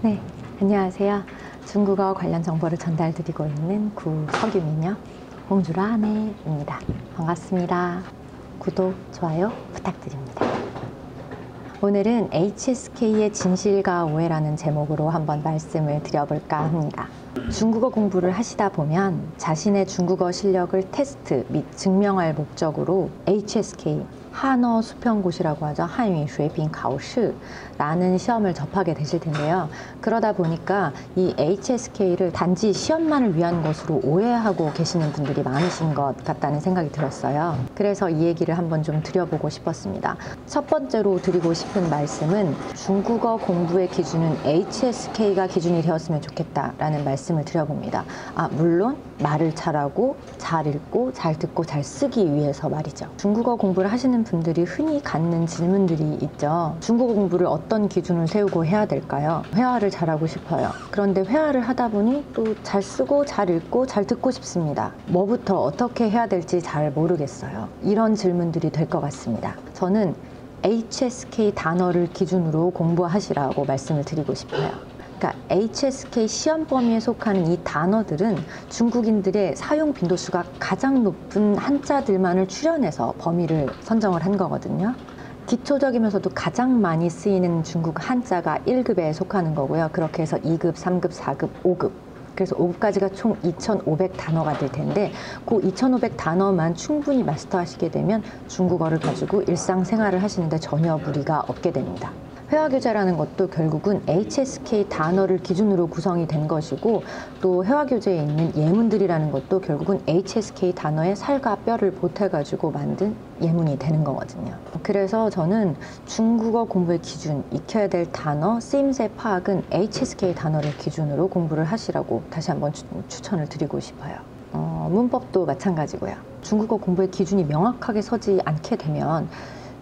네, 안녕하세요. 중국어 관련 정보를 전달드리고 있는 구석유미녀 홍주라네입니다. 반갑습니다. 구독, 좋아요 부탁드립니다. 오늘은 HSK의 진실과 오해라는 제목으로 한번 말씀을 드려볼까 합니다. 중국어 공부를 하시다 보면 자신의 중국어 실력을 테스트 및 증명할 목적으로 HSK, 한어 수평고시라고 하죠. 한유 쉐이핑 가오시라는 시험을 접하게 되실 텐데요. 그러다 보니까 이 HSK를 단지 시험만을 위한 것으로 오해하고 계시는 분들이 많으신 것 같다는 생각이 들었어요. 그래서 이 얘기를 한번 좀 드려보고 싶었습니다. 첫 번째로 드리고 싶은 말씀은 중국어 공부의 기준은 HSK가 기준이 되었으면 좋겠다라는 말씀을 드려봅니다. 물론 말을 잘하고 잘 읽고 잘 듣고 잘 쓰기 위해서 말이죠. 중국어 공부를 하시는 분들이 흔히 갖는 질문들이 있죠. 중국어 공부를 어떤 기준을 세우고 해야 될까요? 회화를 잘하고 싶어요. 그런데 회화를 하다 보니 또 잘 쓰고 잘 읽고 잘 듣고 싶습니다. 뭐부터 어떻게 해야 될지 잘 모르겠어요. 이런 질문들이 될 것 같습니다. 저는 HSK 단어를 기준으로 공부하시라고 말씀을 드리고 싶어요. 그러니까 HSK 시험 범위에 속하는 이 단어들은 중국인들의 사용 빈도수가 가장 높은 한자들만을 추려내서 범위를 선정을 한 거거든요. 기초적이면서도 가장 많이 쓰이는 중국 한자가 1급에 속하는 거고요. 그렇게 해서 2급, 3급, 4급, 5급. 그래서 5급까지가 총 2,500 단어가 될 텐데 그 2,500 단어만 충분히 마스터하시게 되면 중국어를 가지고 일상생활을 하시는데 전혀 무리가 없게 됩니다. 회화교재라는 것도 결국은 HSK 단어를 기준으로 구성이 된 것이고 또 회화교재에 있는 예문들이라는 것도 결국은 HSK 단어의 살과 뼈를 보태가지고 만든 예문이 되는 거거든요. 그래서 저는 중국어 공부의 기준, 익혀야 될 단어, 쓰임새 파악은 HSK 단어를 기준으로 공부를 하시라고 다시 한번 추천을 드리고 싶어요. 문법도 마찬가지고요. 중국어 공부의 기준이 명확하게 서지 않게 되면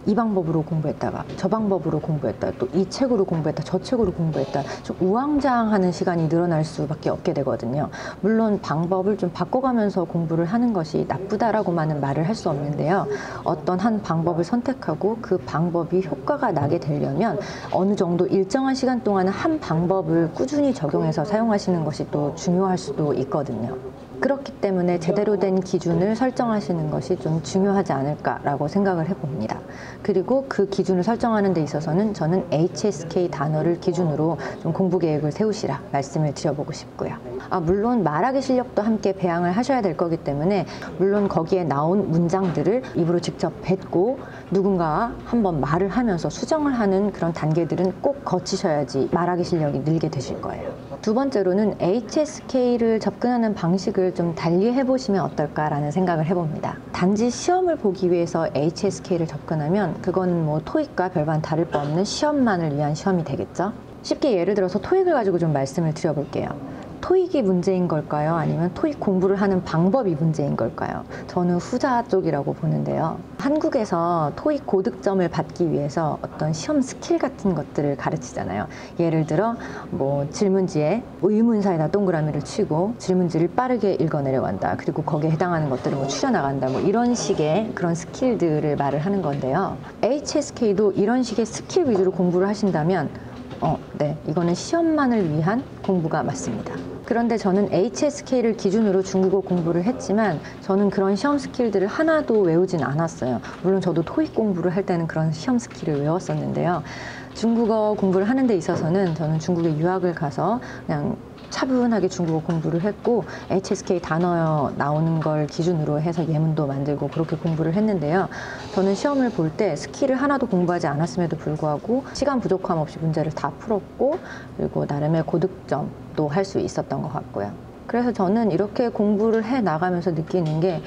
이 방법으로 공부했다가 저 방법으로 공부했다, 또 이 책으로 공부했다, 저 책으로 공부했다, 좀 우왕좌왕하는 시간이 늘어날 수밖에 없게 되거든요. 물론 방법을 좀 바꿔가면서 공부를 하는 것이 나쁘다라고만은 말을 할 수 없는데요. 어떤 한 방법을 선택하고 그 방법이 효과가 나게 되려면 어느 정도 일정한 시간 동안 한 방법을 꾸준히 적용해서 사용하시는 것이 또 중요할 수도 있거든요. 그렇기 때문에 제대로 된 기준을 설정하시는 것이 좀 중요하지 않을까라고 생각을 해봅니다. 그리고 그 기준을 설정하는 데 있어서는 저는 HSK 단어를 기준으로 좀 공부 계획을 세우시라 말씀을 드려보고 싶고요. 물론 말하기 실력도 함께 배양을 하셔야 될 거기 때문에 물론 거기에 나온 문장들을 입으로 직접 뱉고 누군가와 한번 말을 하면서 수정을 하는 그런 단계들은 꼭 거치셔야지 말하기 실력이 늘게 되실 거예요. 두 번째로는 HSK를 접근하는 방식을 좀 달리 해보시면 어떨까라는 생각을 해봅니다. 단지 시험을 보기 위해서 HSK를 접근하면 그건 뭐 토익과 별반 다를 바 없는 시험만을 위한 시험이 되겠죠? 쉽게 예를 들어서 토익을 가지고 좀 말씀을 드려볼게요. 토익이 문제인 걸까요? 아니면 토익 공부를 하는 방법이 문제인 걸까요? 저는 후자 쪽이라고 보는데요. 한국에서 토익 고득점을 받기 위해서 어떤 시험 스킬 같은 것들을 가르치잖아요. 예를 들어 뭐 질문지에 의문사에다 동그라미를 치고 질문지를 빠르게 읽어내려간다. 그리고 거기에 해당하는 것들을 뭐 추려나간다. 뭐 이런 식의 그런 스킬들을 말을 하는 건데요. HSK도 이런 식의 스킬 위주로 공부를 하신다면 네, 이거는 시험만을 위한 공부가 맞습니다. 그런데 저는 HSK를 기준으로 중국어 공부를 했지만 저는 그런 시험 스킬들을 하나도 외우진 않았어요. 물론 저도 토익 공부를 할 때는 그런 시험 스킬을 외웠었는데요. 중국어 공부를 하는 데 있어서는 저는 중국에 유학을 가서 그냥 차분하게 중국어 공부를 했고 HSK 단어 나오는 걸 기준으로 해서 예문도 만들고 그렇게 공부를 했는데요. 저는 시험을 볼 때 스킬을 하나도 공부하지 않았음에도 불구하고 시간 부족함 없이 문제를 다 풀었고 그리고 나름의 고득점도 할 수 있었던 것 같고요. 그래서 저는 이렇게 공부를 해 나가면서 느끼는 게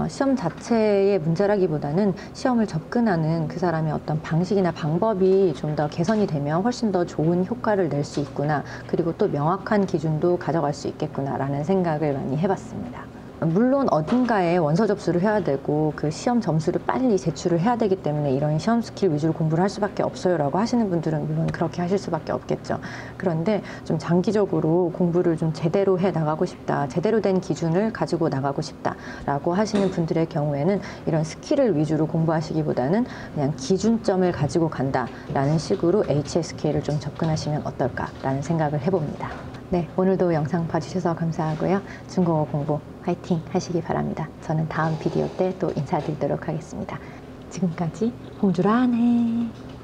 시험 자체의 문제라기보다는 시험을 접근하는 그 사람의 어떤 방식이나 방법이 좀 더 개선이 되면 훨씬 더 좋은 효과를 낼 수 있구나. 그리고 또 명확한 기준도 가져갈 수 있겠구나 라는 생각을 많이 해봤습니다. 물론 어딘가에 원서 접수를 해야 되고 그 시험 점수를 빨리 제출을 해야 되기 때문에 이런 시험 스킬 위주로 공부를 할 수밖에 없어요 라고 하시는 분들은 물론 그렇게 하실 수밖에 없겠죠. 그런데 좀 장기적으로 공부를 좀 제대로 해 나가고 싶다, 제대로 된 기준을 가지고 나가고 싶다 라고 하시는 분들의 경우에는 이런 스킬을 위주로 공부하시기보다는 그냥 기준점을 가지고 간다 라는 식으로 HSK를 좀 접근하시면 어떨까 라는 생각을 해봅니다. 네, 오늘도 영상 봐주셔서 감사하고요. 중국어 공부 화이팅 하시기 바랍니다. 저는 다음 비디오 때 또 인사드리도록 하겠습니다. 지금까지 홍주라네.